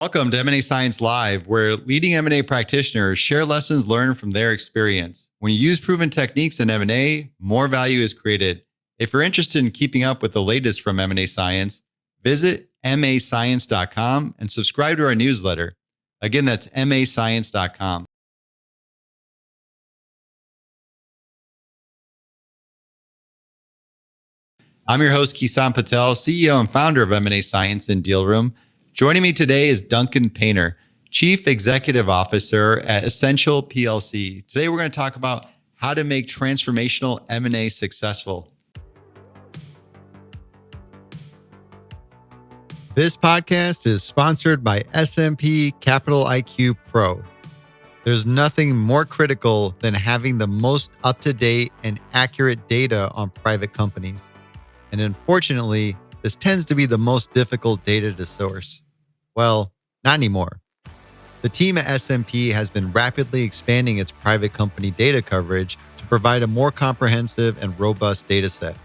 Welcome to M&A Science Live, where leading M&A practitioners share lessons learned from their experience. When you use proven techniques in M&A, more value is created. If you're interested in keeping up with the latest from M&A Science, visit mascience.com and subscribe to our newsletter. Again, that's mascience.com. I'm your host, Kisan Patel, CEO and founder of M&A Science and Deal Room. Joining me today is Duncan Painter, Chief Executive Officer at Ascential PLC. Today, we're going to talk about how to make transformational M&A successful. This podcast is sponsored by S&P Capital IQ Pro. There's nothing more critical than having the most up-to-date and accurate data on private companies. And unfortunately, this tends to be the most difficult data to source. Well, not anymore. The team at S&P has been rapidly expanding its private company data coverage to provide a more comprehensive and robust data set.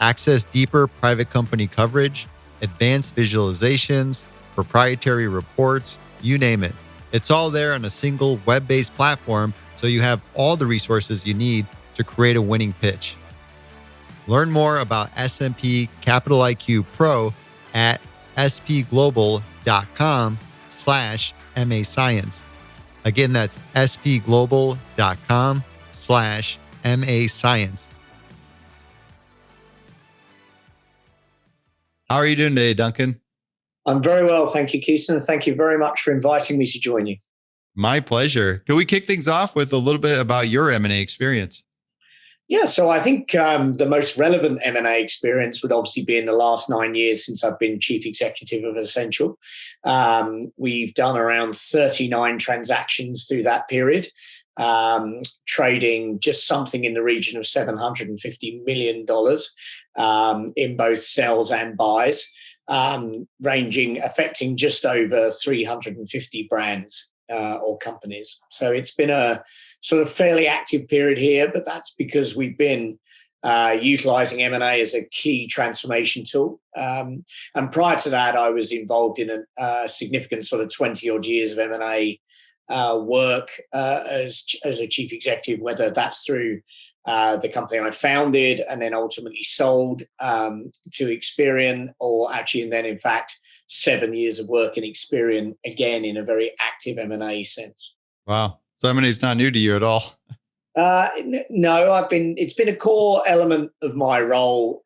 Access deeper private company coverage, advanced visualizations, proprietary reports, you name it. It's all there on a single web-based platform, so you have all the resources you need to create a winning pitch. Learn more about S&P Capital IQ Pro at spglobal.com/MA-Science. Again, that's spglobal.com/MA-Science. How are you doing today, Duncan? I'm very well, thank you, Keeson. Thank you very much for inviting me to join you. My pleasure. Can we kick things off with a little bit about your M&A experience? Yeah, so I think the most relevant M&A experience would obviously be in the last 9 years since I've been Chief Executive of Ascential. We've done around 39 transactions through that period, trading just something in the region of $750 million in both sales and buys, affecting just over 350 brands or companies. So it's been a sort of fairly active period here, but that's because we've been utilizing M&A as a key transformation tool. And prior to that, I was involved in a significant sort of 20 odd years of M&A work as a chief executive, whether that's through the company I founded and then ultimately sold to Experian, or actually, and then in fact, 7 years of work in Experian, again, in a very active M&A sense. Wow. So M&A is not new to you at all. No, it's been a core element of my role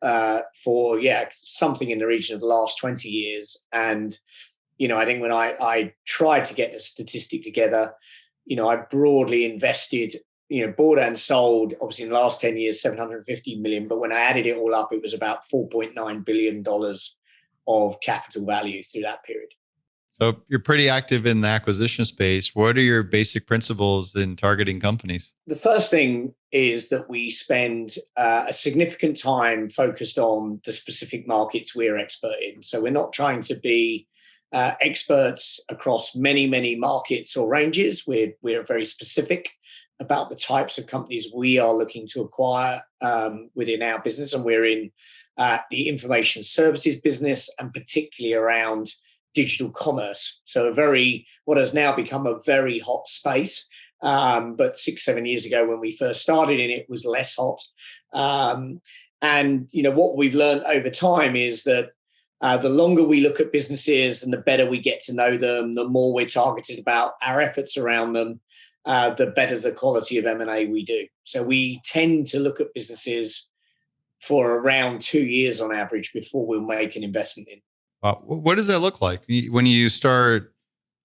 for something in the region of the last 20 years. And, I think when I tried to get the statistic together, I broadly invested, bought and sold, obviously in the last 10 years, $750 million. But when I added it all up, it was about $4.9 billion of capital value through that period. So you're pretty active in the acquisition space. What are your basic principles in targeting companies? The first thing is that we spend a significant time focused on the specific markets we're expert in. So we're not trying to be experts across many, many markets or ranges. We're very specific about the types of companies we are looking to acquire within our business. And we're in the information services business, and particularly around digital commerce. So what has now become a very hot space. But 6-7 years ago, when we first started in it, was less hot. And what we've learned over time is that the longer we look at businesses and the better we get to know them, the more we're targeted about our efforts around them, the better the quality of M&A we do. So we tend to look at businesses for around 2 years on average before we'll make an investment in. What does that look like when you start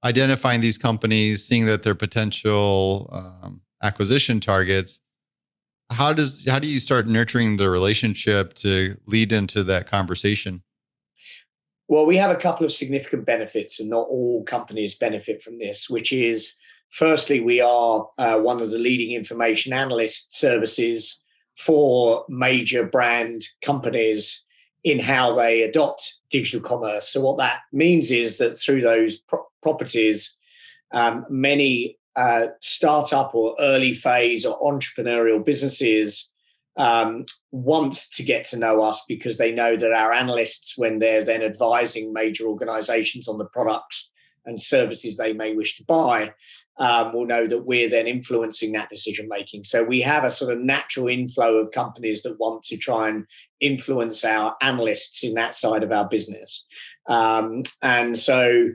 identifying these companies, seeing that they're potential acquisition targets? How do you start nurturing the relationship to lead into that conversation? Well, we have a couple of significant benefits, and not all companies benefit from this, which is, firstly, we are one of the leading information analyst services for major brand companies in how they adopt digital commerce. So what that means is that through those properties, many startup or early phase or entrepreneurial businesses want to get to know us because they know that our analysts, when they're then advising major organizations on the products and services they may wish to buy, will know that we're then influencing that decision making. So we have a sort of natural inflow of companies that want to try and influence our analysts in that side of our business. And so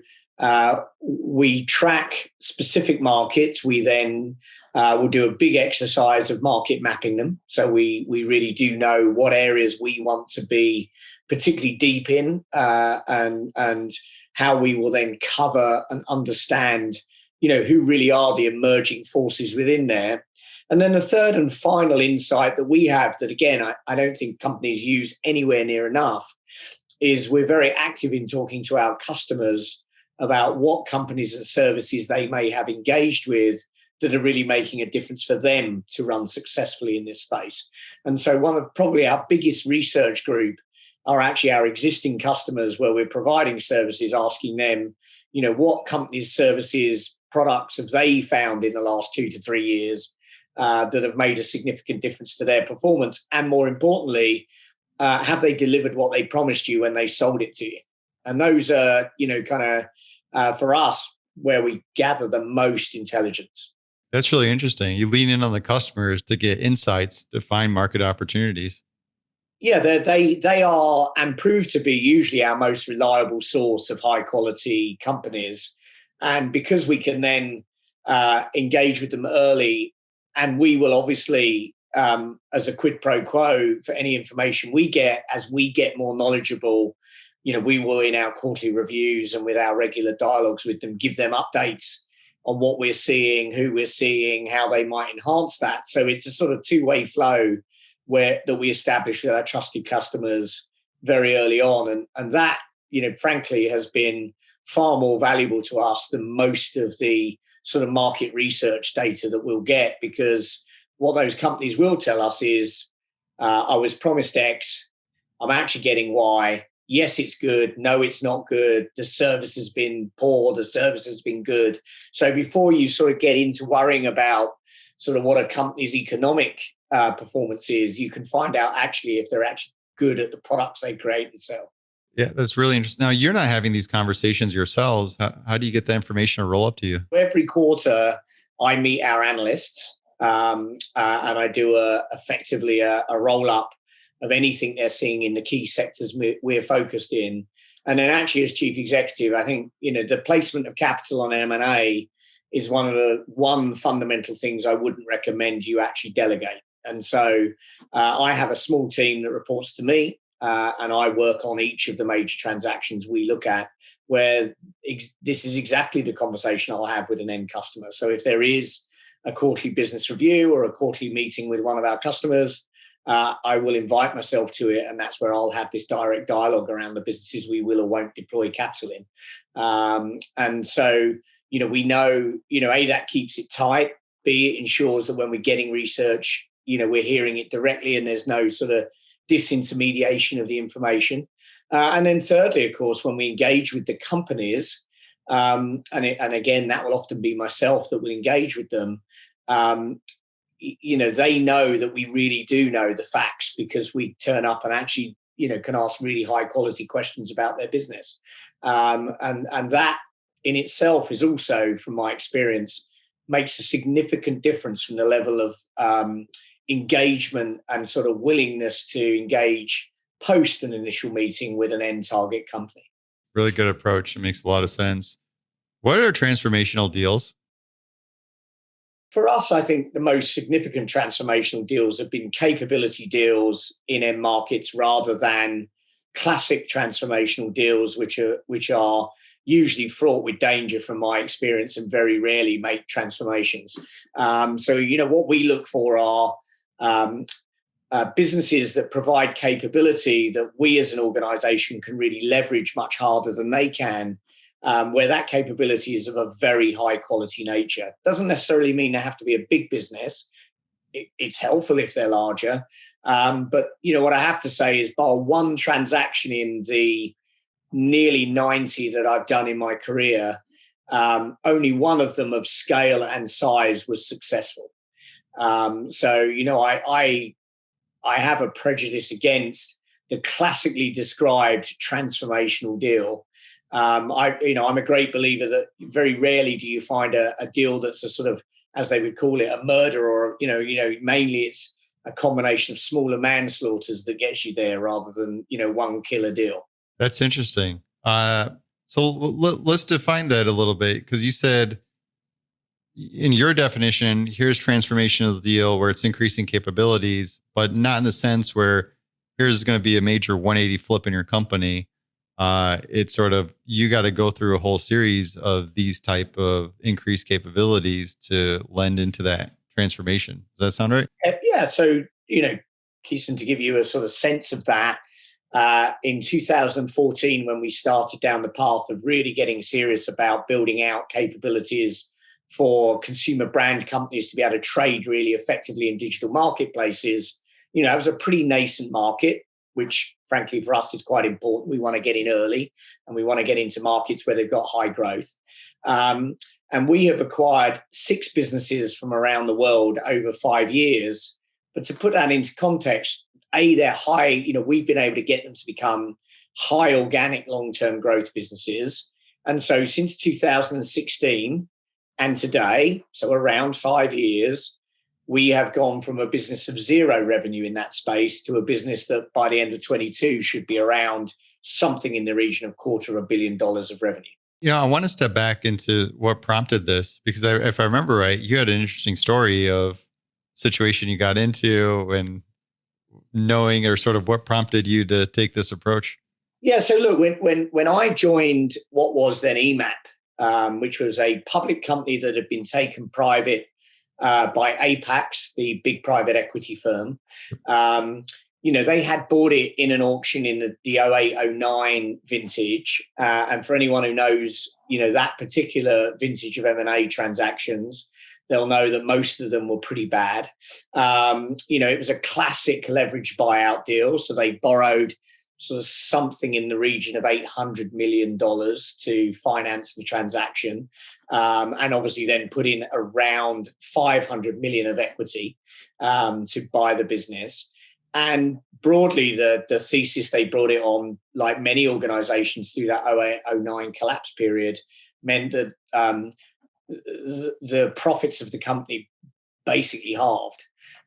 we track specific markets. We then will do a big exercise of market mapping them. So we really do know what areas we want to be particularly deep in, and how we will then cover and understand, who really are the emerging forces within there. And then the third and final insight that we have that, again, I don't think companies use anywhere near enough, is we're very active in talking to our customers about what companies and services they may have engaged with that are really making a difference for them to run successfully in this space. And so one of probably our biggest research group are actually our existing customers, where we're providing services, asking them, what companies, services, products have they found in the last 2 to 3 years that have made a significant difference to their performance? And more importantly, have they delivered what they promised you when they sold it to you? And those are, for us, where we gather the most intelligence. That's really interesting. You lean in on the customers to get insights to find market opportunities. Yeah, they are and prove to be usually our most reliable source of high quality companies. And because we can then engage with them early, and we will obviously, as a quid pro quo for any information we get, as we get more knowledgeable, we will, in our quarterly reviews and with our regular dialogues with them, give them updates on what we're seeing, who we're seeing, how they might enhance that. So it's a sort of two-way flow that we establish with our trusted customers very early on. And that, frankly, has been far more valuable to us than most of the sort of market research data that we'll get, because what those companies will tell us is, I was promised X, I'm actually getting Y. Yes, it's good. No, it's not good. The service has been poor. The service has been good. So before you sort of get into worrying about sort of what a company's economic performance is, you can find out actually if they're actually good at the products they create and sell. Yeah, that's really interesting. Now, you're not having these conversations yourselves. How do you get the information to roll up to you? Every quarter, I meet our analysts, and I do effectively a roll-up of anything they're seeing in the key sectors we're focused in. And then actually, as chief executive, I think, the placement of capital on M&A is one fundamental things I wouldn't recommend you actually delegate. And so I have a small team that reports to me, and I work on each of the major transactions we look at, where this is exactly the conversation I'll have with an end customer. So if there is a quarterly business review or a quarterly meeting with one of our customers, I will invite myself to it, and that's where I'll have this direct dialogue around the businesses we will or won't deploy capital in. And so, we know, A, that keeps it tight. B, it ensures that when we're getting research, we're hearing it directly and there's no sort of disintermediation of the information. And then thirdly, of course, when we engage with the companies, and again, that will often be myself that will engage with them, they know that we really do know the facts, because we turn up and actually, can ask really high quality questions about their business. And that in itself is also, from my experience, makes a significant difference from the level of engagement and sort of willingness to engage post an initial meeting with an end target company. Really good approach. It makes a lot of sense. What are transformational deals? For us, I think the most significant transformational deals have been capability deals in end markets, rather than classic transformational deals, which are usually fraught with danger from my experience and very rarely make transformations. So what we look for are businesses that provide capability that we as an organization can really leverage much harder than they can, where that capability is of a very high quality nature. Doesn't necessarily mean they have to be a big business. It's helpful if they're larger. But what I have to say is, bar one transaction in the nearly 90 that I've done in my career, only one of them of scale and size was successful. So I have a prejudice against the classically described transformational deal. I'm a great believer that very rarely do you find a deal that's a sort of, as they would call it, a murder, or mainly it's a combination of smaller manslaughters that gets you there rather than one killer deal. That's interesting. So let's define that a little bit, because you said in your definition, here's transformation of the deal where it's increasing capabilities, but not in the sense where here's going to be a major 180 flip in your company. It's sort of, you got to go through a whole series of these type of increased capabilities to lend into that transformation. Does that sound right? Yeah. So, Keeson, to give you a sort of sense of that, in 2014, when we started down the path of really getting serious about building out capabilities for consumer brand companies to be able to trade really effectively in digital marketplaces, it was a pretty nascent market, which frankly for us is quite important. We want to get in early, and we want to get into markets where they've got high growth. And we have acquired 6 businesses from around the world over 5 years. But to put that into context, they're high, we've been able to get them to become high organic long-term growth businesses. And so since 2016 and today, so around 5 years, we have gone from a business of 0 revenue in that space to a business that by the end of 22 should be around something in the region of $250 million of revenue. I want to step back into what prompted this, because if I remember right, you had an interesting story of situation you got into and knowing, or sort of what prompted you to take this approach. Yeah. So look, when I joined what was then EMAP, which was a public company that had been taken private by Apax, the big private equity firm. They had bought it in an auction in the 08-09 vintage. And for anyone who knows, that particular vintage of M&A transactions, they'll know that most of them were pretty bad. It was a classic leverage buyout deal. So they borrowed sort of something in the region of $800 million to finance the transaction. And obviously then put in around $500 million of equity to buy the business. And broadly, the thesis they brought it on, like many organizations through that 08-09 collapse period, meant that the profits of the company basically halved.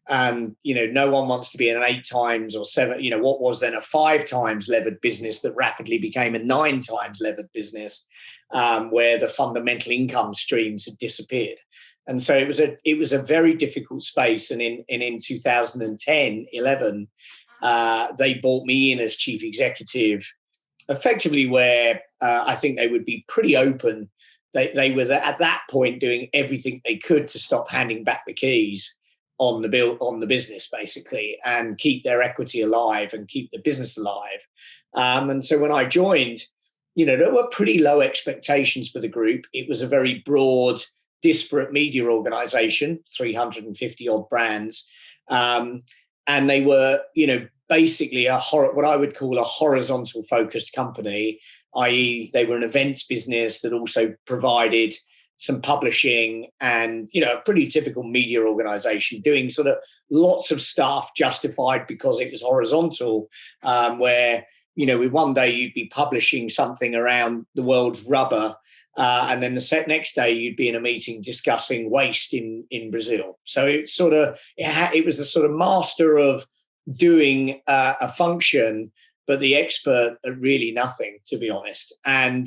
And, no one wants to be in an 8 times or 7, what was then a 5 times levered business that rapidly became a 9 times levered business, where the fundamental income streams had disappeared. And so it was a very difficult space. And in 2010, 11, they brought me in as chief executive, effectively where I think they would be pretty open. They were at that point doing everything they could to stop handing back the keys on the business, basically, and keep their equity alive and keep the business alive. And so when I joined, there were pretty low expectations for the group. It was a very broad, disparate media organization, 350 odd brands. And they were, basically what I would call a horizontal focused company, i.e. they were an events business that also provided some publishing and, a pretty typical media organization doing sort of lots of stuff justified because it was horizontal, where, one day you'd be publishing something around the world's rubber, and then the next day you'd be in a meeting discussing waste in Brazil. So it was the sort of master of doing a function, but the expert at really nothing, to be honest. And,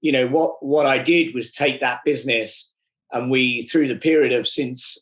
what I did was take that business, and we, through the period of since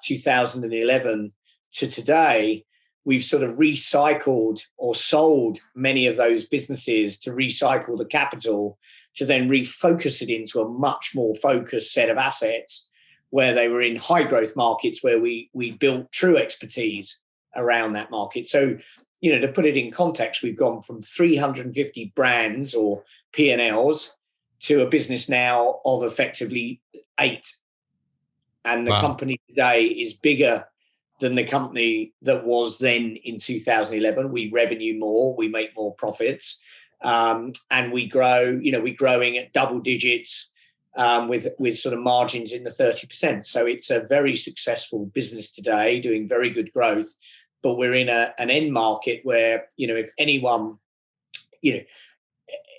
2011 to today, we've sort of recycled or sold many of those businesses to recycle the capital to then refocus it into a much more focused set of assets where they were in high growth markets where we built true expertise around that market. So, to put it in context, we've gone from 350 brands or P&Ls to a business now of effectively 8. And the company today is bigger than the company that was then in 2011. We revenue more, we make more profits, and we grow, we're growing at double digits with sort of margins in the 30%. So it's a very successful business today, doing very good growth. But we're in an end market where, if anyone,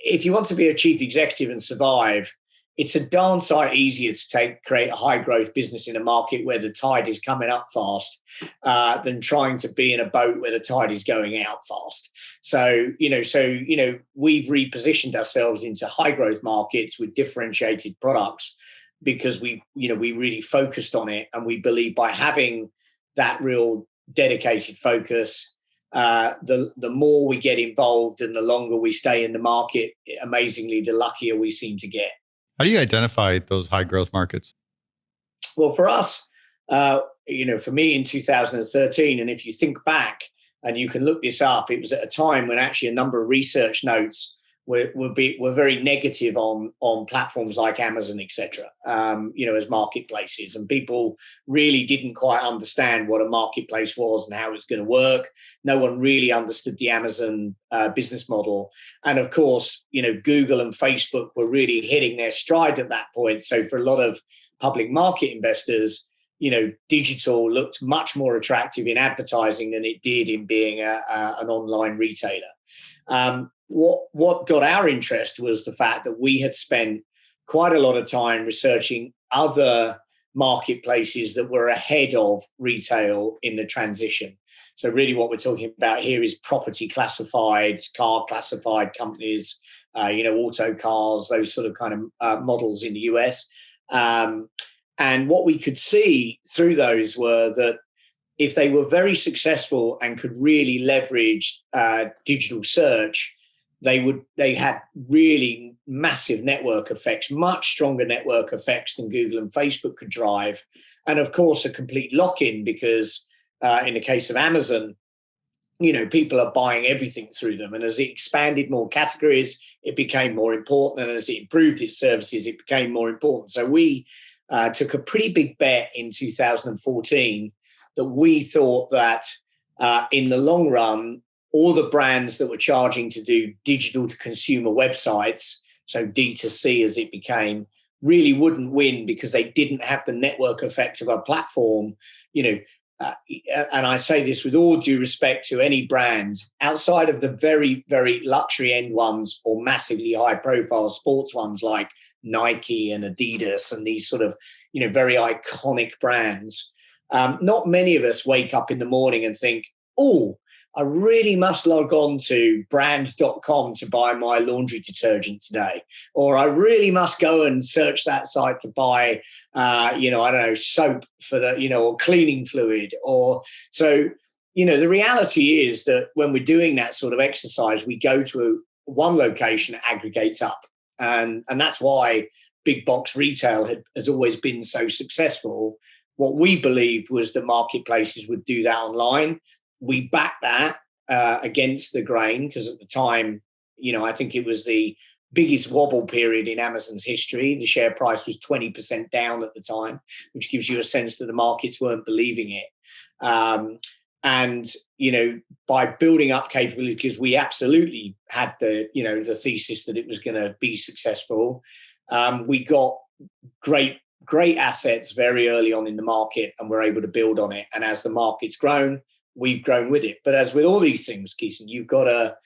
if you want to be a chief executive and survive, it's a darn sight easier to create a high growth business in a market where the tide is coming up fast than trying to be in a boat where the tide is going out fast. So we've repositioned ourselves into high growth markets with differentiated products because we really focused on it, and we believe by having that real dedicated focus, the more we get involved and the longer we stay in the market, amazingly, the luckier we seem to get. How do you identify those high growth markets? Well, for us, for me in 2013, and if you think back and you can look this up, it was at a time when actually a number of research notes were very negative on platforms like Amazon, etc. As marketplaces, and people really didn't quite understand what a marketplace was and how it's going to work. No one really understood the Amazon business model, and of course, Google and Facebook were really hitting their stride at that point. So for a lot of public market investors, digital looked much more attractive in advertising than it did in being an online retailer. What got our interest was the fact that we had spent quite a lot of time researching other marketplaces that were ahead of retail in the transition. So really what we're talking about here is property classifieds, car classified companies, auto cars, those sort of kind of models in the US. And what we could see through those were that if they were very successful and could really leverage digital search, they had really massive network effects, much stronger network effects than Google and Facebook could drive. And of course, a complete lock-in because in the case of Amazon, people are buying everything through them. And as it expanded more categories, it became more important. And as it improved its services, it became more important. So we took a pretty big bet in 2014 that we thought that in the long run, all the brands that were charging to do digital to consumer websites, so D2C as it became, really wouldn't win because they didn't have the network effect of a platform. And I say this with all due respect to any brand, outside of the very, very luxury end ones or massively high profile sports ones like Nike and Adidas and these sort of, very iconic brands. Not many of us wake up in the morning and think, oh, I really must log on to brand.com to buy my laundry detergent today. Or I really must go and search that site to buy, soap for or cleaning fluid. Or so, the reality is that when we're doing that sort of exercise, we go to one location that aggregates up. And that's why big box retail has always been so successful. What we believed was that marketplaces would do that online. We backed that against the grain because at the time, I think it was the biggest wobble period in Amazon's history. The share price was 20% down at the time, which gives you a sense that the markets weren't believing it. By building up capability, because we absolutely had the thesis that it was going to be successful, we got great assets very early on in the market and we're able to build on it. And as the market's grown, we've grown with it. But as with all these things, Keeson, you've got to,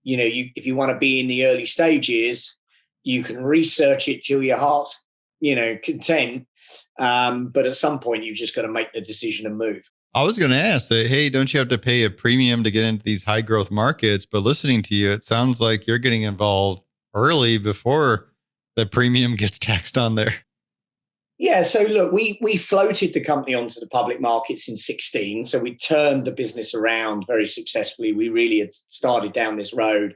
if you want to be in the early stages, you can research it till your heart's, content. But at some point, you've just got to make the decision and move. I was going to ask that, hey, don't you have to pay a premium to get into these high growth markets? But listening to you, it sounds like you're getting involved early before the premium gets taxed on there. Yeah, so look, we floated the company onto the public markets in 2016. So we turned the business around very successfully. We really had started down this road.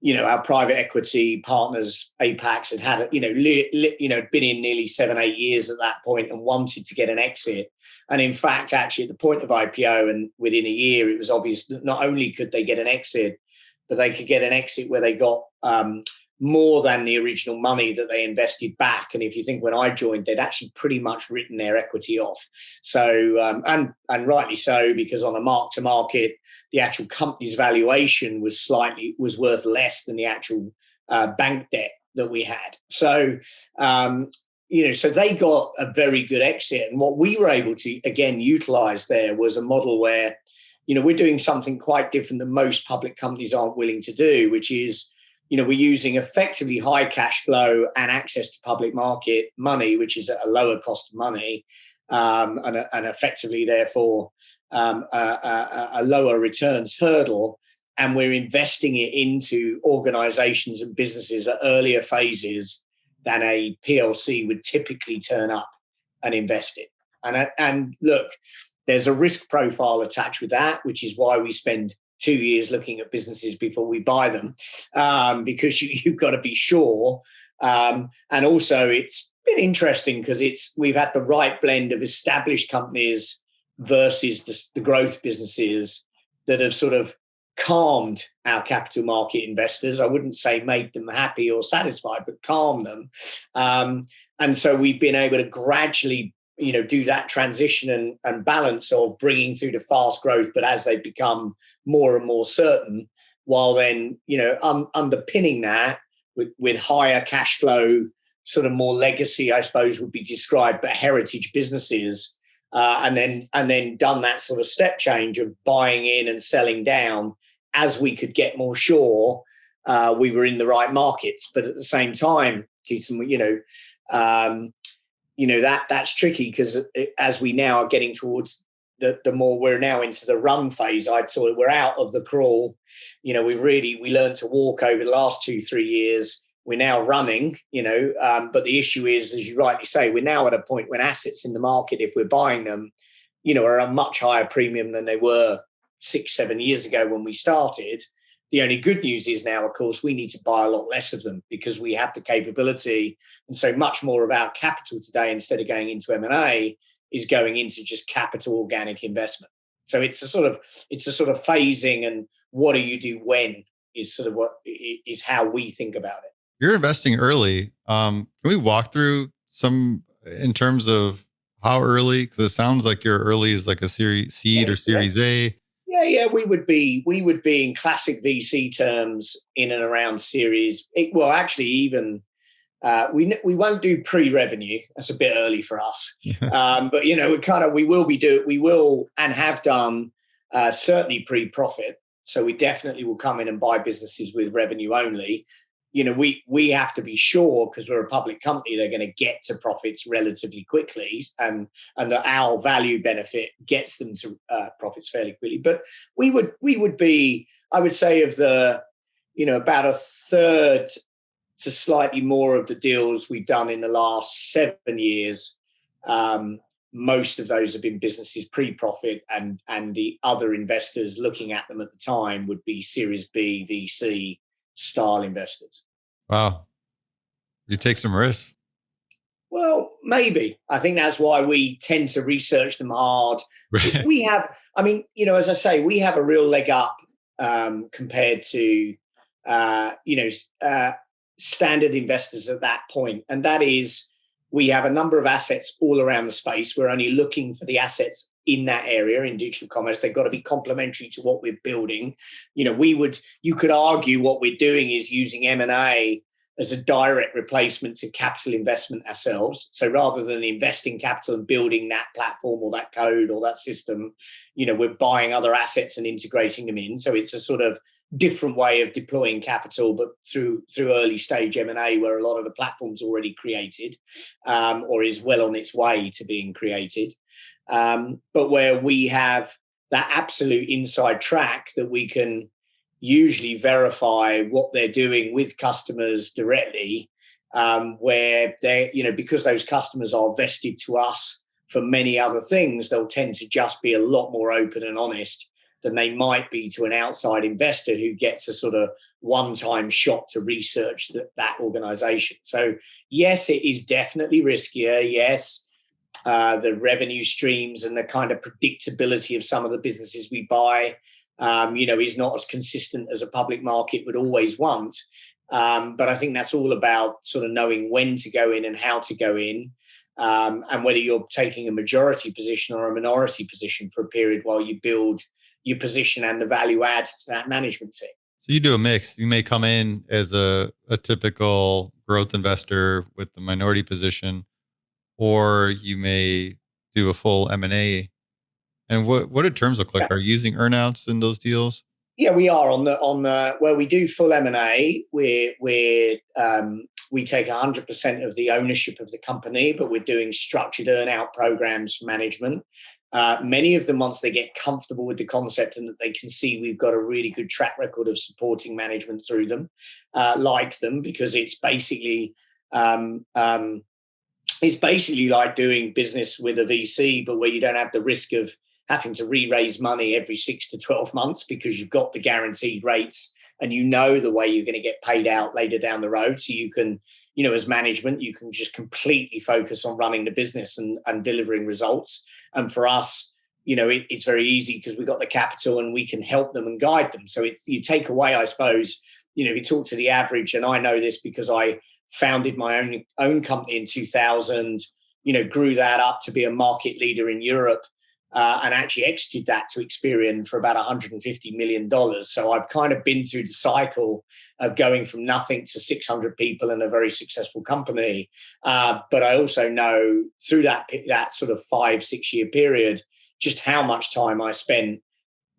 Our private equity partners, Apax, had been in nearly 7-8 years at that point and wanted to get an exit. And in fact, actually, at the point of IPO and within a year, it was obvious that not only could they get an exit, but they could get an exit where they got more than the original money that they invested back. And if you think when I joined, they'd actually pretty much written their equity off. So, and rightly so, because on a mark to market, the actual company's valuation was worth less than the actual bank debt that we had. So, so they got a very good exit. And what we were able to, again, utilize there was a model where, we're doing something quite different than most public companies aren't willing to do, which is, we're using effectively high cash flow and access to public market money, which is at a lower cost of money, and effectively, therefore, a lower returns hurdle. And we're investing it into organizations and businesses at earlier phases than a PLC would typically turn up and invest in. And look, there's a risk profile attached with that, which is why we spend 2 years looking at businesses before we buy them, because you've got to be sure. And also, it's been interesting because we've had the right blend of established companies versus the growth businesses that have sort of calmed our capital market investors. I wouldn't say made them happy or satisfied, but calmed them. And so we've been able to gradually do that transition and balance of bringing through the fast growth, but as they become more and more certain, while then, underpinning that with higher cash flow, sort of more legacy, I suppose would be described, but heritage businesses, and then done that sort of step change of buying in and selling down as we could get more sure we were in the right markets. But at the same time, Keaton, that's tricky because as we now are getting towards the more we're now into the run phase, we're out of the crawl. We learned to walk over the last 2-3 years. We're now running, but the issue is, as you rightly say, we're now at a point when assets in the market, if we're buying them, are a much higher premium than they were 6-7 years ago when we started. The only good news is now, of course, we need to buy a lot less of them because we have the capability. And so much more of our capital today, instead of going into M&A, is going into just capital organic investment. So it's a sort of phasing, and what do you do when is sort of what is how we think about it. You're investing early. Can we walk through some in terms of how early? Because it sounds like your early is like a series seed or series A. Yeah, we would be in classic VC terms in and around series. Well, actually, even we won't do pre-revenue. That's a bit early for us. But we will and have done certainly pre-profit. So we definitely will come in and buy businesses with revenue only. We have to be sure, because we're a public company, they're going to get to profits relatively quickly, and that our value benefit gets them to profits fairly quickly. But we would be, I would say, of the, about a third to slightly more of the deals we've done in the last 7 years. Most of those have been businesses pre-profit, and the other investors looking at them at the time would be Series B VC style investors. Wow. You take some risks. Well, maybe. I think that's why we tend to research them hard. Right. We have, as I say, we have a real leg up compared to, standard investors at that point. And that is, we have a number of assets all around the space. We're only looking for the assets in that area in digital commerce. They've got to be complementary to what we're building. You could argue what we're doing is using M&A as a direct replacement to capital investment ourselves. So rather than investing capital and building that platform or that code or that system, we're buying other assets and integrating them in. So it's a sort of different way of deploying capital, but through early stage M&A, where a lot of the platform's already created, or is well on its way to being created. But where we have that absolute inside track that we can usually verify what they're doing with customers directly, where they, because those customers are vested to us for many other things, they'll tend to just be a lot more open and honest than they might be to an outside investor who gets a sort of one-time shot to research that organization. So yes, it is definitely riskier. Yes, the revenue streams and the kind of predictability of some of the businesses we buy, is not as consistent as a public market would always want. But I think that's all about sort of knowing when to go in and how to go in, and whether you're taking a majority position or a minority position for a period while you build your position and the value add to that management team. So you do a mix. You may come in as a typical growth investor with the minority position, or you may do a full M&A. And what do terms look like? Yeah. Are you using earnouts in those deals? Yeah, we are on the where we do full M&A. We take 100% of the ownership of the company, but we're doing structured earn-out programs for management. Many of them, once they get comfortable with the concept and that they can see we've got a really good track record of supporting management through them, like them, because um, um, it's basically like doing business with a VC, but where you don't have the risk of having to re-raise money every 6 to 12 months because you've got the guaranteed rates and you know the way you're going to get paid out later down the road. So you can, as management, you can just completely focus on running the business and delivering results. And for us, it's very easy because we've got the capital and we can help them and guide them. So you take away, I suppose, if you talk to the average, and I know this because I founded my own company in 2000, grew that up to be a market leader in Europe, and actually exited that to Experian for about $150 million. So I've kind of been through the cycle of going from nothing to 600 people and a very successful company. But I also know through that sort of 5-6 year period, just how much time I spent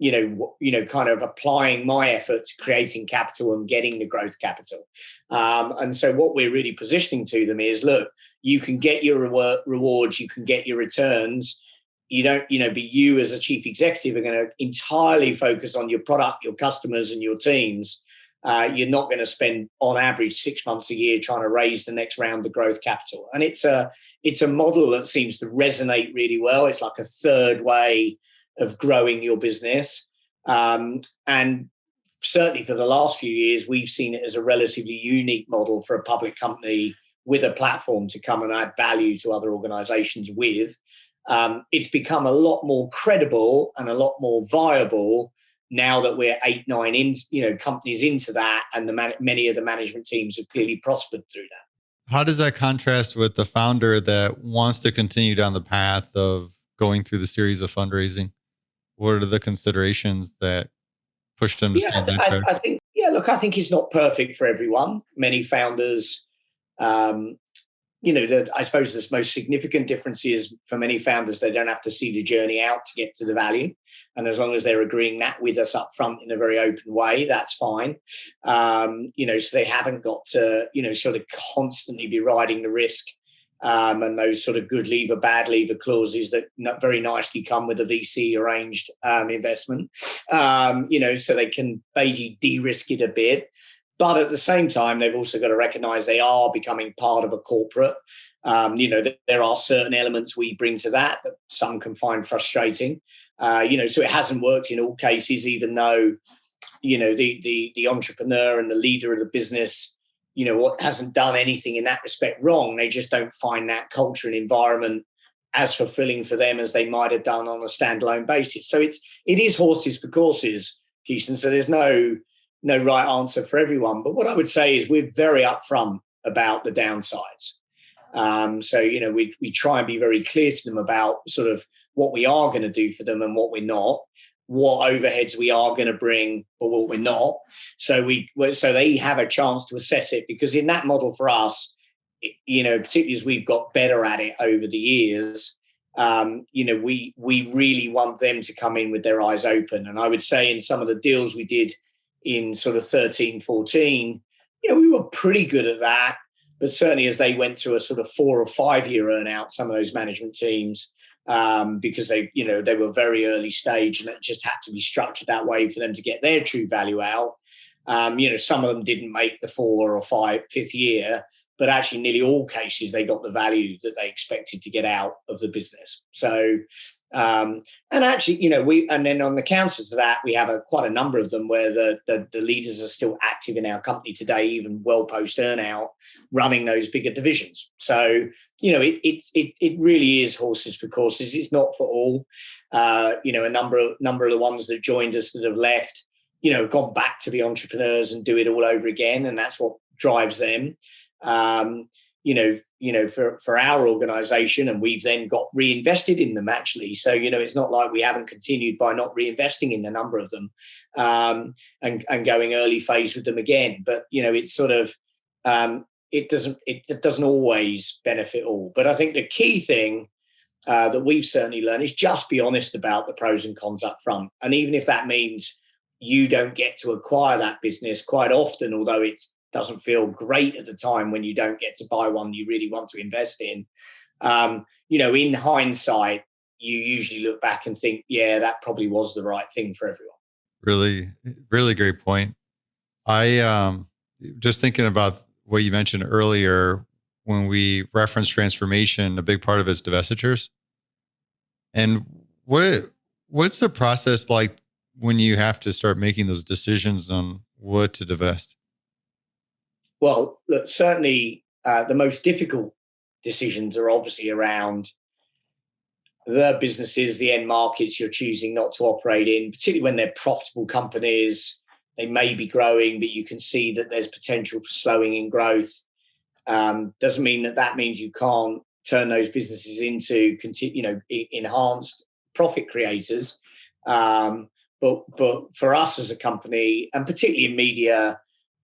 kind of applying my effort to creating capital and getting the growth capital. And so what we're really positioning to them is, look, you can get your rewards, you can get your returns. You don't, but you as a chief executive are going to entirely focus on your product, your customers and your teams. You're not going to spend on average 6 months a year trying to raise the next round of growth capital. And it's a model that seems to resonate really well. It's like a third way of growing your business. And certainly for the last few years, we've seen it as a relatively unique model for a public company with a platform to come and add value to other organizations with. It's become a lot more credible and a lot more viable now that we're 8-9 companies into that, and many of the management teams have clearly prospered through that. How does that contrast with the founder that wants to continue down the path of going through the series of fundraising? What are the considerations that pushed them to stay on that track? I think it's not perfect for everyone. Many founders, I suppose the most significant difference is for many founders, they don't have to see the journey out to get to the value. And as long as they're agreeing that with us up front in a very open way, that's fine. So they haven't got to, sort of constantly be riding the risk. And those sort of good lever, bad lever clauses that very nicely come with a VC arranged investment, so they can basically de-risk it a bit. But at the same time, they've also got to recognize they are becoming part of a corporate. There are certain elements we bring to that some can find frustrating. So it hasn't worked in all cases, even though, the entrepreneur and the leader of the business, what hasn't done anything in that respect wrong. They just don't find that culture and environment as fulfilling for them as they might have done on a standalone basis. So it is horses for courses, Keaton. So there's no right answer for everyone. But what I would say is we're very upfront about the downsides. So, we try and be very clear to them about sort of what we are going to do for them and what we're not, what overheads we are going to bring or what we're not. So they have a chance to assess it, because in that model for us, particularly as we've got better at it over the years, we really want them to come in with their eyes open. And I would say in some of the deals we did in sort of 13, 14, we were pretty good at that. But certainly as they went through a sort of 4 or 5 year earn out, some of those management teams, because they were very early stage and it just had to be structured that way for them to get their true value out. Some of them didn't make the 4 or 5th year, but actually nearly all cases, they got the value that they expected to get out of the business. So, and actually, and then on the counter to that, we have quite a number of them where the leaders are still active in our company today, even well post earnout, running those bigger divisions. So, it really is horses for courses. It's not for all. A number of the ones that joined us that have left, have gone back to be entrepreneurs and do it all over again, and that's what drives them. For our organization, and we've then got reinvested in them actually. So, it's not like we haven't continued by not reinvesting in a number of them, and going early phase with them again. But, it's sort of, it doesn't always benefit all. But I think the key thing that we've certainly learned is just be honest about the pros and cons up front. And even if that means, you don't get to acquire that business quite often, although it doesn't feel great at the time when you don't get to buy one you really want to invest in. In hindsight, you usually look back and think, yeah, that probably was the right thing for everyone. Really, really great point. I just thinking about what you mentioned earlier when we reference transformation, a big part of it is divestitures. And what's the process like when you have to start making those decisions on what to divest? Well, look, certainly the most difficult decisions are obviously around the businesses, the end markets you're choosing not to operate in, particularly when they're profitable companies. They may be growing, but you can see that there's potential for slowing in growth. Doesn't mean that means you can't turn those businesses into enhanced profit creators. But for us as a company, and particularly in media,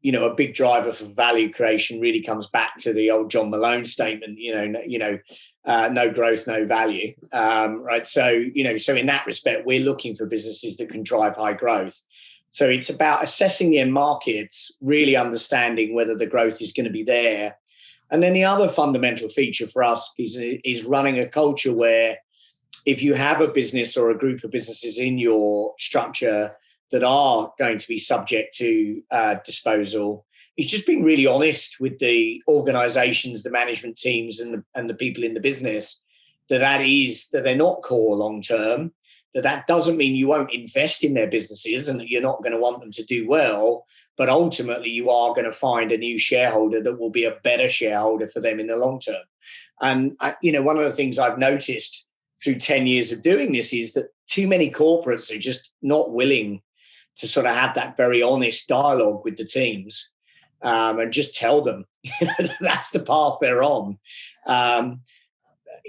a big driver for value creation really comes back to the old John Malone statement. No growth, no value. Right. So in that respect, we're looking for businesses that can drive high growth. So it's about assessing the end markets, really understanding whether the growth is going to be there. And then the other fundamental feature for us is running a culture where if you have a business or a group of businesses in your structure that are going to be subject to disposal, it's just being really honest with the organizations, the management teams, and the people in the business that they're not core long term. That doesn't mean you won't invest in their businesses and that you're not going to want them to do well, but ultimately you are going to find a new shareholder that will be a better shareholder for them in the long term. And one of the things I've noticed through 10 years of doing this is that too many corporates are just not willing to sort of have that very honest dialogue with the teams and just tell them that's the path they're on.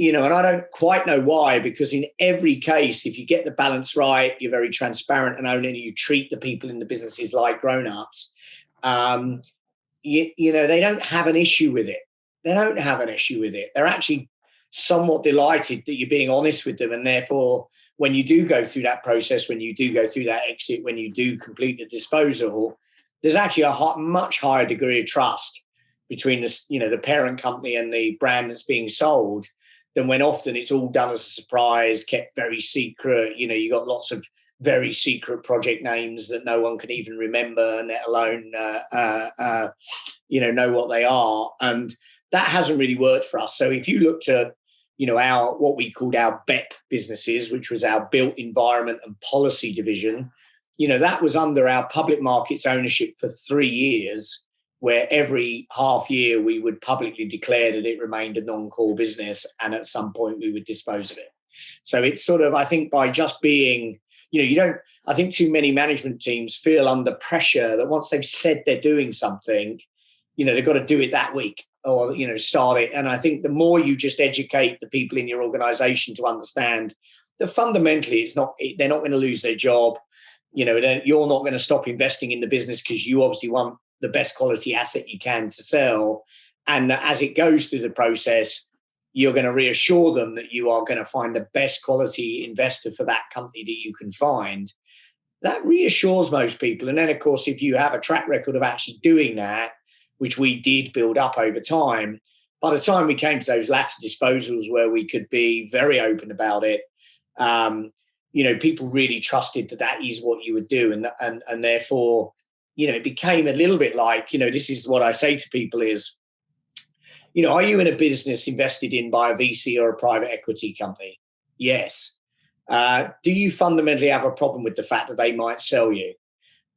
And I don't quite know why, because in every case, if you get the balance right, you're very transparent and open, and you treat the people in the businesses like grown-ups, they don't have an issue with it. They don't have an issue with it. They're actually somewhat delighted that you're being honest with them. And therefore, when you do go through that process, when you do go through that exit, when you do complete the disposal, there's actually a much higher degree of trust between the parent company and the brand that's being sold than when often it's all done as a surprise, kept very secret. You got lots of very secret project names that no one can even remember, let alone know what they are. And that hasn't really worked for us. So if you looked at our what we called our BEP businesses, which was our built environment and policy division, that was under our public markets ownership for 3 years, where every half year we would publicly declare that it remained a non-core business, and at some point we would dispose of it. So it's sort of, I think, by just being, I think too many management teams feel under pressure that once they've said they're doing something, they've got to do it that week or, start it. And I think the more you just educate the people in your organization to understand that fundamentally they're not going to lose their job. You're not going to stop investing in the business because you obviously want the best quality asset you can to sell. And as it goes through the process, you're going to reassure them that you are going to find the best quality investor for that company that you can find. That reassures most people. And then, of course, if you have a track record of actually doing that, which we did build up over time, by the time we came to those latter disposals where we could be very open about it, people really trusted that is what you would do. And therefore, it became a little bit like, this is what I say to people is, are you in a business invested in by a VC or a private equity company? Yes. Do you fundamentally have a problem with the fact that they might sell you?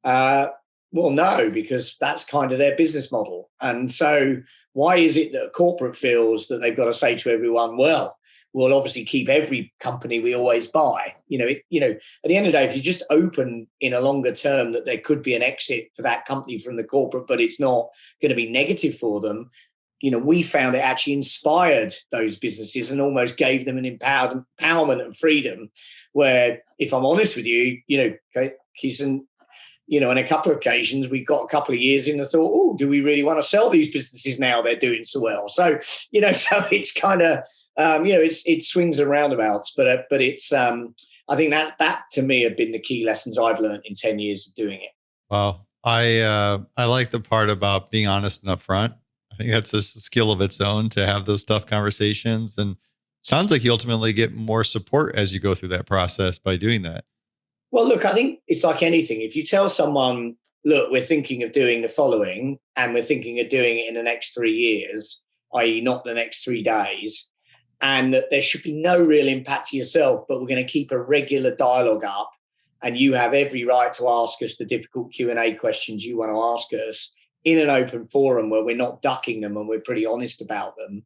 Well, no, because that's kind of their business model. And so why is it that a corporate feels that they've got to say to everyone, well, we'll obviously keep every company we always buy? At the end of the day, if you just open in a longer term that there could be an exit for that company from the corporate, but it's not going to be negative for them, we found it actually inspired those businesses and almost gave them an empowerment and freedom where, if I'm honest with you, Keeson, on a couple of occasions, we got a couple of years in and thought, oh, do we really want to sell these businesses now? They're doing so well. So, so it's kind of, it swings and roundabouts, but it's, I I think that to me have been the key lessons I've learned in 10 years of doing it. Wow. I like the part about being honest and upfront. I think that's a skill of its own to have those tough conversations. And sounds like you ultimately get more support as you go through that process by doing that. Well, look, I think it's like anything. If you tell someone, look, we're thinking of doing the following and we're thinking of doing it in the next 3 years, i.e., not the next 3 days, and that there should be no real impact to yourself, but we're going to keep a regular dialogue up, and you have every right to ask us the difficult Q&A questions you want to ask us in an open forum where we're not ducking them and we're pretty honest about them.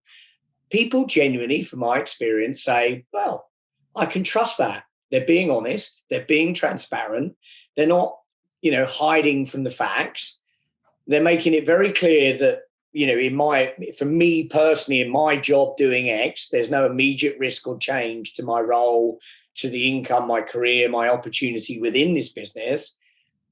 People genuinely, from my experience, say, well, I can trust that. They're being honest. They're being transparent. They're not, hiding from the facts. They're making it very clear that, for me personally, in my job doing X, there's no immediate risk or change to my role, to the income, my career, my opportunity within this business.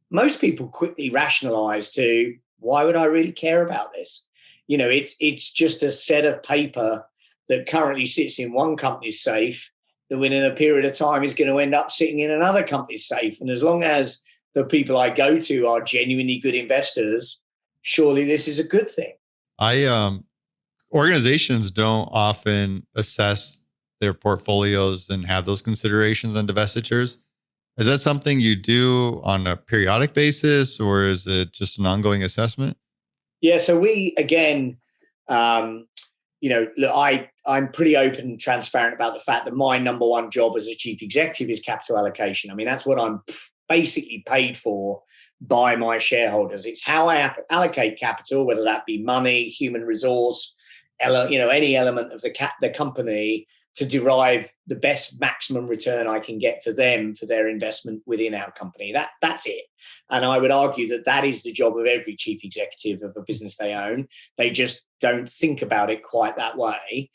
Most people quickly rationalize to, why would I really care about this? It's just a set of paper that currently sits in one company's safe that within a period of time is going to end up sitting in another company's safe. And as long as the people I go to are genuinely good investors, surely this is a good thing. Organizations don't often assess their portfolios and have those considerations on divestitures. Is that something you do on a periodic basis, or is it just an ongoing assessment? Yeah. So we, again, look, I'm pretty open and transparent about the fact that my number one job as a chief executive is capital allocation. I mean, that's what I'm basically paid for by my shareholders. It's how I allocate capital, whether that be money, human resource, any element of the company, to derive the best maximum return I can get for them for their investment within our company. That's it. And I would argue that is the job of every chief executive of a business they own. They just don't think about it quite that way.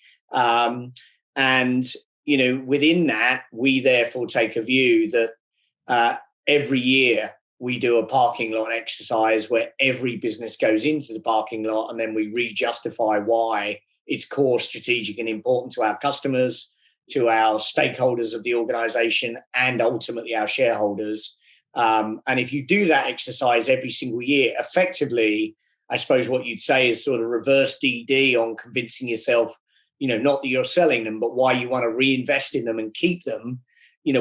Within that, we therefore take a view that every year we do a parking lot exercise where every business goes into the parking lot, and then we re-justify why it's core, strategic, and important to our customers, to our stakeholders of the organization, and ultimately our shareholders. And if you do that exercise every single year, effectively, I suppose what you'd say is sort of reverse DD on convincing yourself, not that you're selling them, but why you want to reinvest in them and keep them.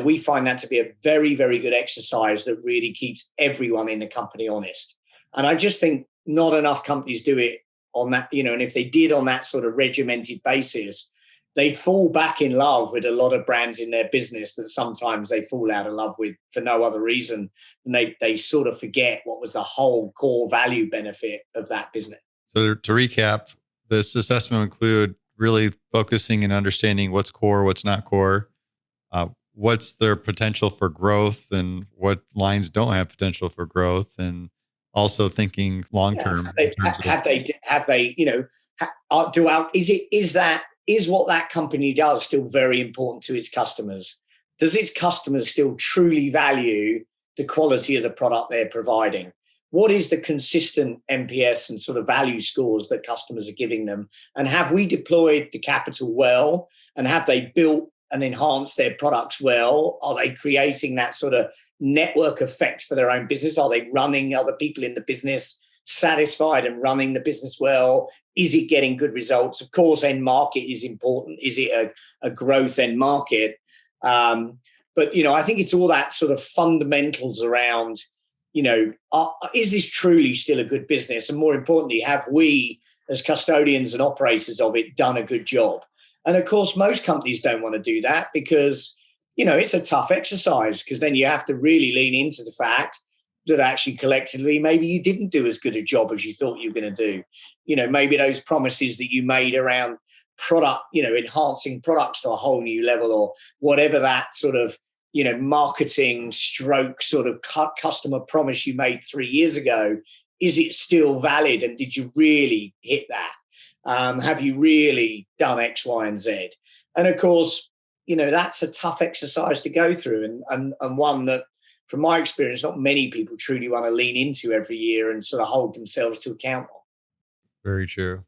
We find that to be a very, very good exercise that really keeps everyone in the company honest. And I just think not enough companies do it on that, and if they did on that sort of regimented basis, they'd fall back in love with a lot of brands in their business that sometimes they fall out of love with for no other reason than they sort of forget what was the whole core value benefit of that business. So to recap, this assessment will include really focusing and understanding what's core, what's not core, what's their potential for growth, and what lines don't have potential for growth, and also thinking long term. Is what that company does still very important to its customers? Does its customers still truly value the quality of the product they're providing? What is the consistent NPS and sort of value scores that customers are giving them? And have we deployed the capital well? And have they built and enhanced their products well? Are they creating that sort of network effect for their own business? Are they running other people in the business satisfied and running the business well? Is it getting good results? Of course, end market is important. Is it a growth end market? But, I think it's all that sort of fundamentals around, is this truly still a good business? And more importantly, have we, as custodians and operators of it, done a good job? And of course, most companies don't want to do that because, it's a tough exercise, because then you have to really lean into the fact that actually collectively, maybe you didn't do as good a job as you thought you were going to do. Maybe those promises that you made around product, enhancing products to a whole new level, or whatever that sort of, marketing stroke sort of customer promise you made 3 years ago, is it still valid? And did you really hit that? Have you really done X, Y, and Z? And of course, that's a tough exercise to go through, and one that, from my experience, not many people truly want to lean into every year and sort of hold themselves to account on. Very true.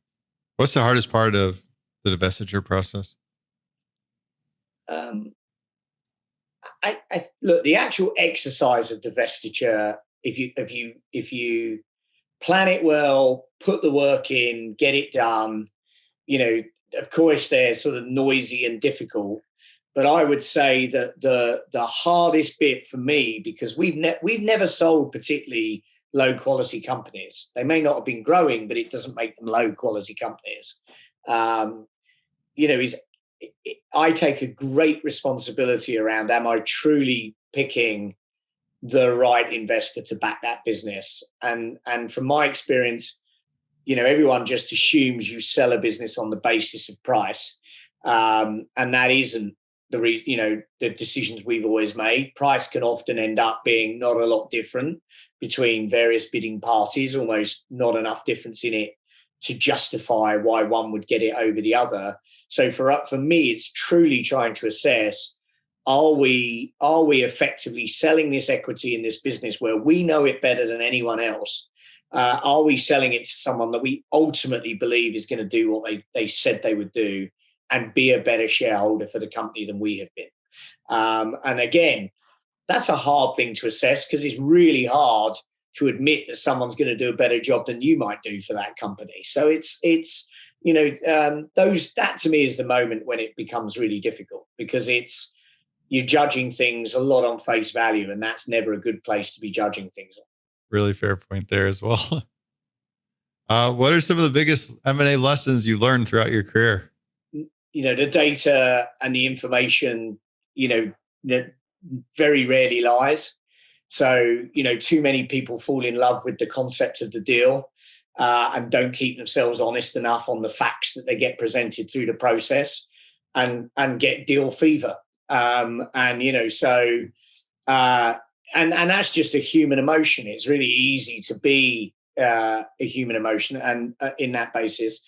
What's the hardest part of the divestiture process? look, the actual exercise of divestiture, if you plan it well, put the work in, get it done, of course they're sort of noisy and difficult. But I would say that the hardest bit for me, because we've never sold particularly low quality companies. They may not have been growing, but it doesn't make them low quality companies. Um, is I take a great responsibility around, am I truly picking the right investor to back that business? And from my experience, everyone just assumes you sell a business on the basis of price. And that isn't the decisions we've always made. Price can often end up being not a lot different between various bidding parties, almost not enough difference in it to justify why one would get it over the other. So for me, it's truly trying to assess, are we effectively selling this equity in this business where we know it better than anyone else? Are we selling it to someone that we ultimately believe is going to do what they said they would do and be a better shareholder for the company than we have been? And again, that's a hard thing to assess, because it's really hard to admit that someone's going to do a better job than you might do for that company. So that to me is the moment when it becomes really difficult, because you're judging things a lot on face value, and that's never a good place to be judging things on. Really fair point there as well. What are some of the biggest M&A lessons you learned throughout your career? The data and the information, that very rarely lies. So, too many people fall in love with the concept of the deal and don't keep themselves honest enough on the facts that they get presented through the process, and get deal fever. And that's just a human emotion. It's really easy to be a human emotion, and in that basis,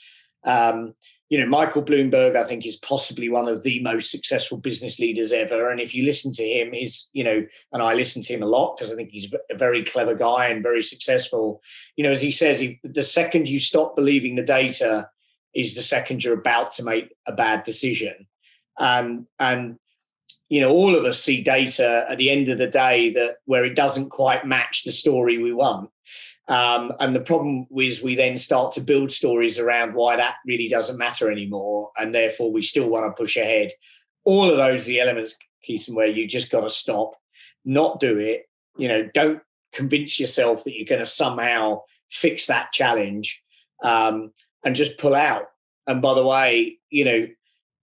Michael Bloomberg, I think, is possibly one of the most successful business leaders ever. And if you listen to him, and I listen to him a lot because I think he's a very clever guy and very successful. As he says, the second you stop believing the data is the second you're about to make a bad decision. And all of us see data at the end of the day where it doesn't quite match the story we want. And the problem is we then start to build stories around why that really doesn't matter anymore, and therefore we still want to push ahead. All of those are the elements, Keaton, where you just got to stop, not do it. Don't convince yourself that you're going to somehow fix that challenge, and just pull out. And by the way,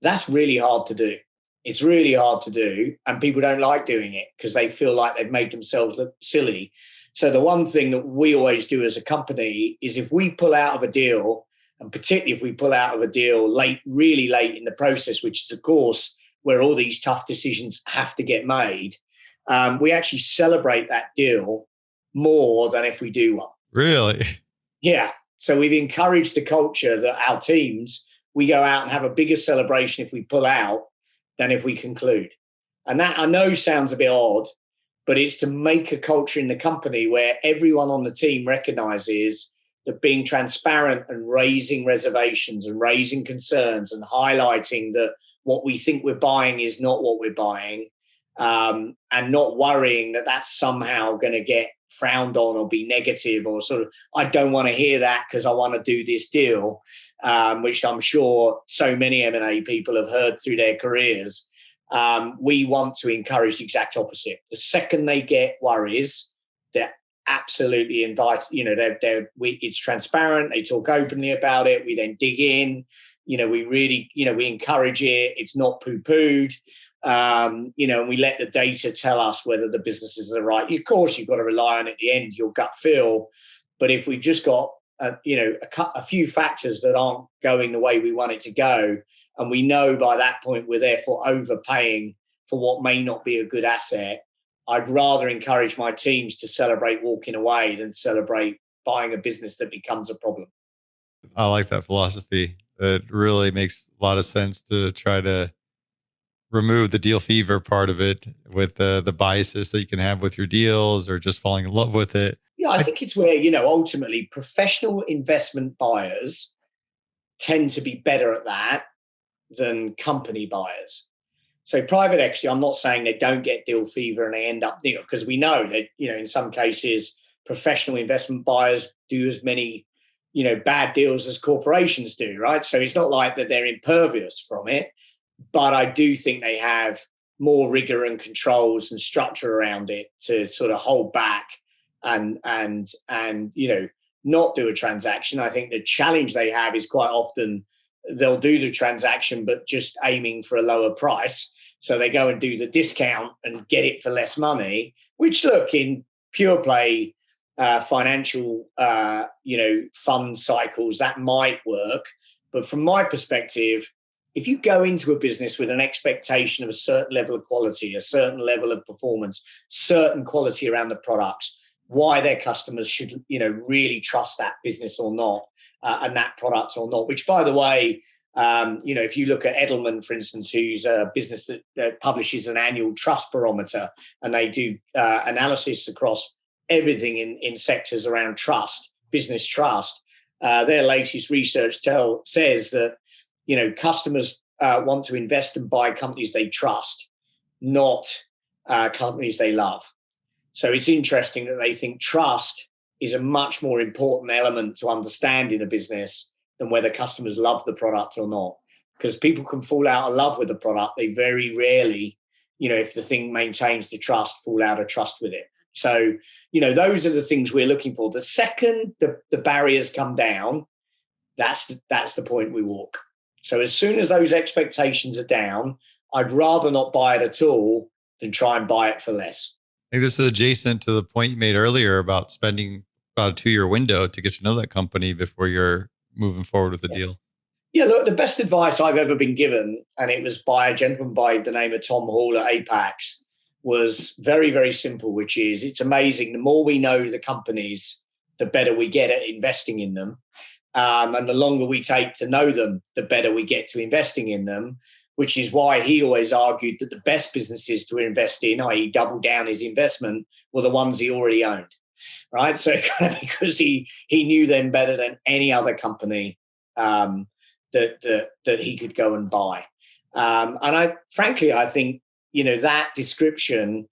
that's really hard to do. It's really hard to do, and people don't like doing it because they feel like they've made themselves look silly. So the one thing that we always do as a company is, if we pull out of a deal, and particularly if we pull out of a deal really late in the process, which is, of course, where all these tough decisions have to get made, we actually celebrate that deal more than if we do one. Really? Yeah. So we've encouraged the culture that our teams, we go out and have a bigger celebration if we pull out than if we conclude. And that, I know, sounds a bit odd, but it's to make a culture in the company where everyone on the team recognizes that being transparent and raising reservations and raising concerns and highlighting that what we think we're buying is not what we're buying, and not worrying that that's somehow going to get frowned on or be negative, or sort of, I don't want to hear that because I want to do this deal, which I'm sure so many M&A people have heard through their careers. We want to encourage the exact opposite. The second they get worries, they're absolutely invited. It's transparent. They talk openly about it. We then dig in. We really, we encourage it. It's not poo-pooed. And we let the data tell us whether the businesses are right. Of course, you've got to rely on, at the end, your gut feel. But if we've just got a few factors that aren't going the way we want it to go, and we know by that point we're therefore overpaying for what may not be a good asset, I'd rather encourage my teams to celebrate walking away than celebrate buying a business that becomes a problem. I like that philosophy. It really makes a lot of sense to try to remove the deal fever part of it with the biases that you can have with your deals or just falling in love with it. Yeah, I think it's where, ultimately professional investment buyers tend to be better at that than company buyers. So private equity, I'm not saying they don't get deal fever and they end up deal, because we know that, in some cases, professional investment buyers do as many, bad deals as corporations do, right? So it's not like that they're impervious from it, but I do think they have more rigor and controls and structure around it to sort of hold back and not do a transaction. I think the challenge they have is quite often they'll do the transaction, but just aiming for a lower price. So they go and do the discount and get it for less money, which, look, in pure play financial, fund cycles, that might work. But from my perspective, if you go into a business with an expectation of a certain level of quality, a certain level of performance, certain quality around the products, why their customers should, really trust that business or not, and that product or not, which, by the way, if you look at Edelman, for instance, who's a business that publishes an annual trust barometer, and they do analysis across everything in sectors around trust, business trust, their latest research says that, customers want to invest and buy companies they trust, not companies they love. So it's interesting that they think trust is a much more important element to understand in a business than whether customers love the product or not. Because people can fall out of love with the product. They very rarely, if the thing maintains the trust, fall out of trust with it. So, those are the things we're looking for. The second the barriers come down, that's the point we walk. So as soon as those expectations are down, I'd rather not buy it at all than try and buy it for less. I think this is adjacent to the point you made earlier about spending about a 2-year window to get to know that company before you're moving forward with the deal. Yeah, look, the best advice I've ever been given, and it was by a gentleman by the name of Tom Hall at Apex, was very, very simple, which is it's amazing. The more we know the companies, the better we get at investing in them. And the longer we take to know them, the better we get to investing in them, which is why he always argued that the best businesses to invest in, i.e. double down his investment, were the ones he already owned, right? So kind of because he knew them better than any other company that he could go and buy. And I think, that description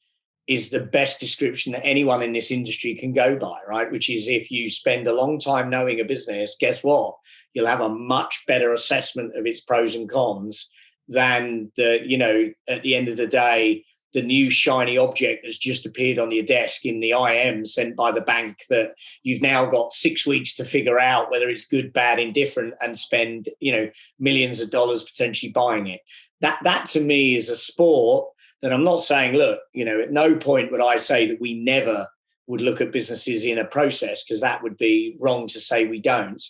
is the best description that anyone in this industry can go by, right? Which is if you spend a long time knowing a business, guess what? You'll have a much better assessment of its pros and cons than at the end of the day, the new shiny object that's just appeared on your desk in the IM sent by the bank that you've now got 6 weeks to figure out whether it's good, bad, indifferent, and spend, millions of dollars potentially buying it. That to me is a sport that I'm not saying, look, at no point would I say that we never would look at businesses in a process, because that would be wrong to say we don't.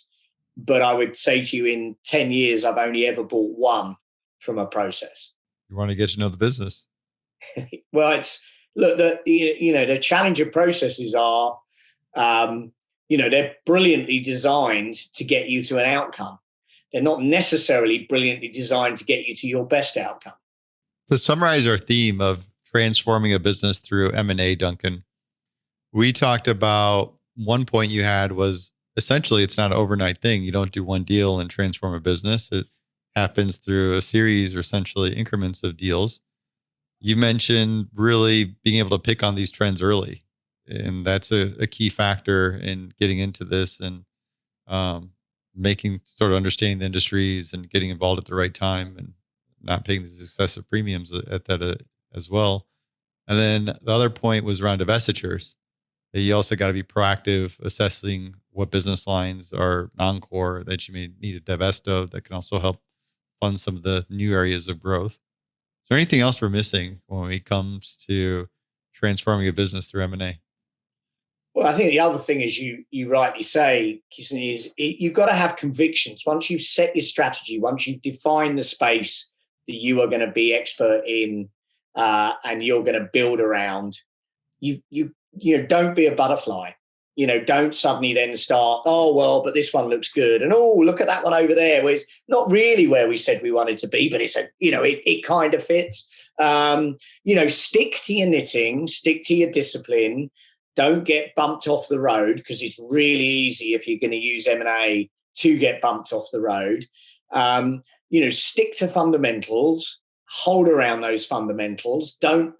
But I would say to you, in 10 years, I've only ever bought one from a process. You want to get to know the business. Well, the challenge of processes are, they're brilliantly designed to get you to an outcome. They're not necessarily brilliantly designed to get you to your best outcome. To summarize our theme of transforming a business through M&A, Duncan, we talked about one point you had was essentially it's not an overnight thing. You don't do one deal and transform a business. It happens through a series or essentially increments of deals. You mentioned really being able to pick on these trends early. And that's a key factor in getting into this and sort of understanding the industries and getting involved at the right time and not paying these excessive premiums at that as well. And then the other point was around divestitures. You also got to be proactive, assessing what business lines are non-core that you may need to divest of that can also help fund some of the new areas of growth. Is there anything else we're missing when it comes to transforming a business through M&A? Well, I think the other thing is you rightly say, Kirsten, is you've got to have convictions. Once you've set your strategy, once you've defined the space that you are going to be expert in and you're going to build around, you don't be a butterfly. Don't suddenly then start, oh, well, but this one looks good. And, oh, look at that one over there, where it's not really where we said we wanted to be, but it's it kind of fits. Stick to your knitting, stick to your discipline. Don't get bumped off the road, because it's really easy if you're going to use M&A to get bumped off the road. Stick to fundamentals. hold around those fundamentals. Don't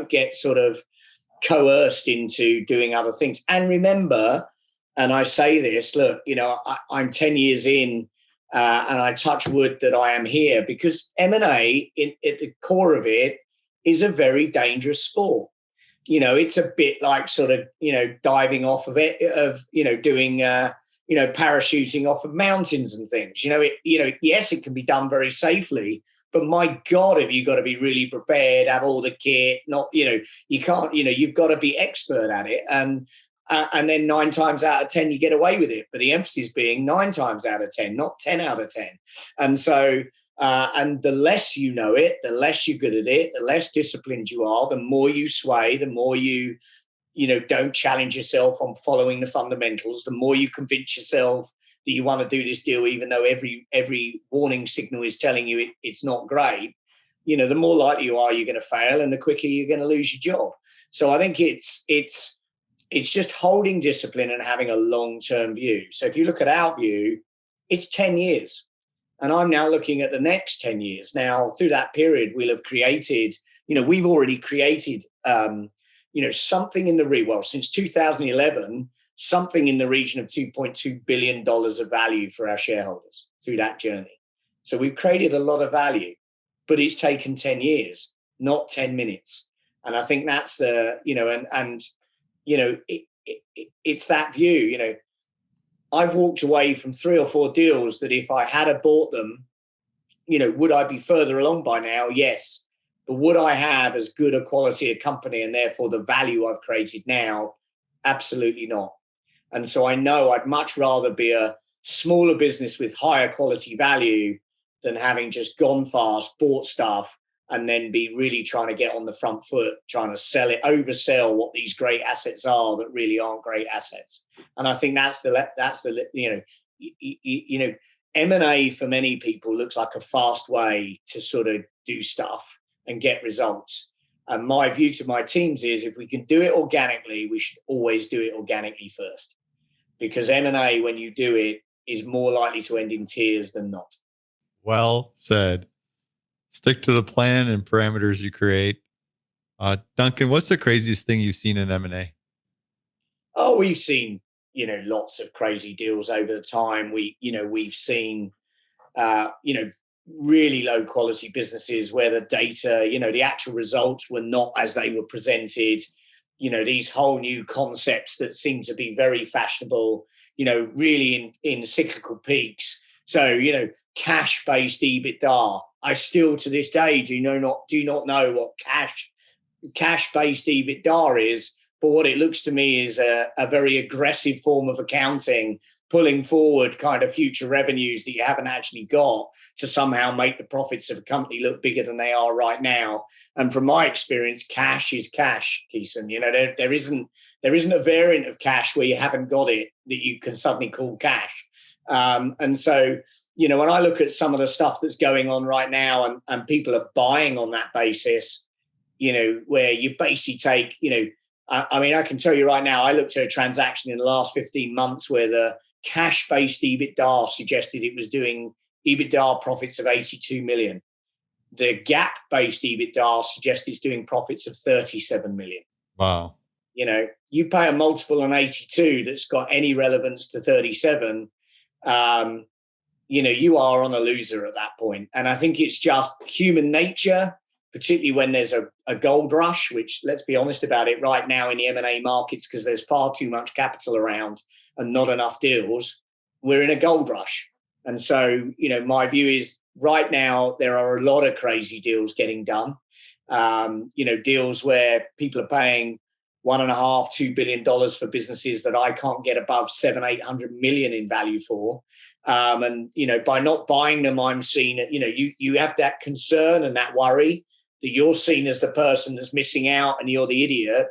get sort of coerced into doing other things. And remember, and I say this, look, I'm 10 years in, and I touch wood that I am here, because M&A at the core of it is a very dangerous sport. It's a bit like sort of, diving off of it, doing, parachuting off of mountains and things. Yes, it can be done very safely, but my God, have you got to be really prepared, have all the kit, you can't, you've got to be expert at it. And then 9 times out of 10, you get away with it. But the emphasis being 9 times out of 10, not 10 out of 10. And so, and the less you know it, the less you're good at it, the less disciplined you are, the more you sway, the more you don't challenge yourself on following the fundamentals, the more you convince yourself that you want to do this deal, even though every warning signal is telling you it's not great, the more likely you are you're going to fail, and the quicker you're going to lose your job. So I think it's just holding discipline and having a long-term view. So if you look at our view, it's 10 years. And I'm now looking at the next 10 years. Now, through that period, we'll have created, we've already created, something in the since 2011, something in the region of $2.2 billion of value for our shareholders through that journey. So we've created a lot of value, but it's taken 10 years, not 10 minutes. And I think that's the, it's that view. I've walked away from 3 or 4 deals that if I had bought them, would I be further along by now? Yes. But would I have as good a quality of company and therefore the value I've created now? Absolutely not. And so I know I'd much rather be a smaller business with higher quality value than having just gone fast, bought stuff, and then be really trying to get on the front foot, trying to oversell what these great assets are that really aren't great assets. And I think that's the M&A for many people looks like a fast way to sort of do stuff and get results. And my view to my teams is, if we can do it organically, we should always do it organically first, because M&A, when you do it, is more likely to end in tears than not. Well said. Stick to the plan and parameters you create. Duncan, what's the craziest thing you've seen in M&A? Oh, we've seen, lots of crazy deals over the time. We've seen, really low quality businesses where the data, the actual results were not as they were presented. These whole new concepts that seem to be very fashionable, really in cyclical peaks. So, cash-based EBITDA. I still to this day do not know what cash-based EBITDA is, but what it looks to me is a very aggressive form of accounting, pulling forward kind of future revenues that you haven't actually got to somehow make the profits of a company look bigger than they are right now. And from my experience, cash is cash, Keeson. There isn't a variant of cash where you haven't got it that you can suddenly call cash. And so, when I look at some of the stuff that's going on right now and people are buying on that basis, where you basically take, I can tell you right now, I looked at a transaction in the last 15 months where the cash-based EBITDA suggested it was doing EBITDA profits of 82 million. The GAAP-based EBITDA suggests it's doing profits of 37 million. Wow. You pay a multiple on 82 that's got any relevance to 37, you are on a loser at that point. And I think it's just human nature, particularly when there's a gold rush, which, let's be honest about it, right now in the M&A markets, because there's far too much capital around and not enough deals, we're in a gold rush. And so, my view is right now there are a lot of crazy deals getting done, deals where people are paying $1.5–2 billion for businesses that I can't get above 700–800 million in value for. And by not buying them, I'm seen, you have that concern and that worry that you're seen as the person that's missing out and you're the idiot.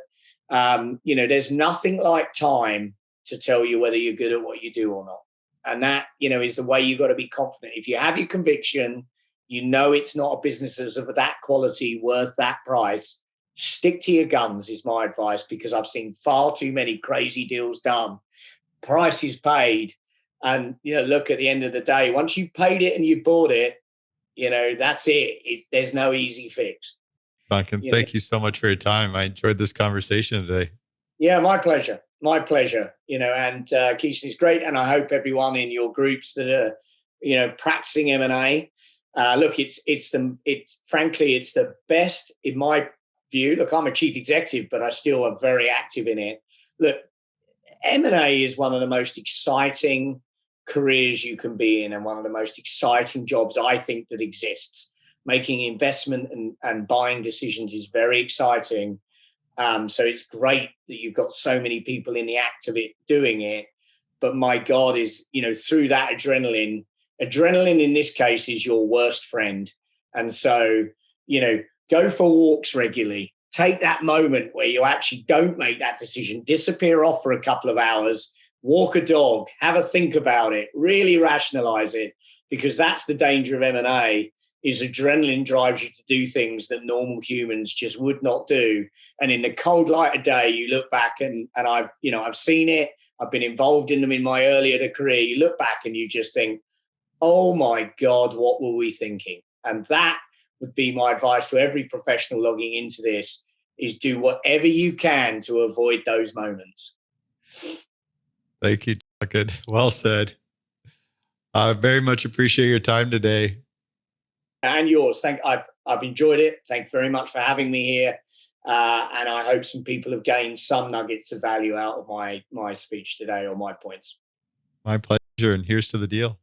There's nothing like time to tell you whether you're good at what you do or not. And that, is the way you've got to be confident. If you have your conviction, it's not a business of that quality worth that price. Stick to your guns is my advice, because I've seen far too many crazy deals done. Price is paid. And, look, at the end of the day, once you've paid it and you bought it, That's it. There's no easy fix. Duncan, thank you so much for your time. I enjoyed this conversation today. Yeah, my pleasure. My pleasure. And Keishan is great. And I hope everyone in your groups that are, practicing M&A, look, frankly, it's the best in my view. Look, I'm a chief executive, but I still am very active in it. Look, M&A is one of the most exciting careers you can be in and one of the most exciting jobs I think that exists. Making investment and buying decisions is very exciting. So it's great that you've got so many people in the act of it doing it. But my God, through that adrenaline in this case is your worst friend. And so, go for walks regularly. Take that moment where you actually don't make that decision, disappear off for a couple of hours, walk a dog, have a think about it, really rationalize it, because that's the danger of M&A. Is adrenaline drives you to do things that normal humans just would not do. And in the cold light of day, you look back and I've seen it. I've been involved in them in my earlier career. You look back and you just think, oh my God, what were we thinking? And that would be my advice to every professional logging into this, is do whatever you can to avoid those moments. Thank you, Duncan. Well said. I very much appreciate your time today. And yours. I've enjoyed it. Thank you very much for having me here. And I hope some people have gained some nuggets of value out of my speech today, or my points. My pleasure. And here's to the deal.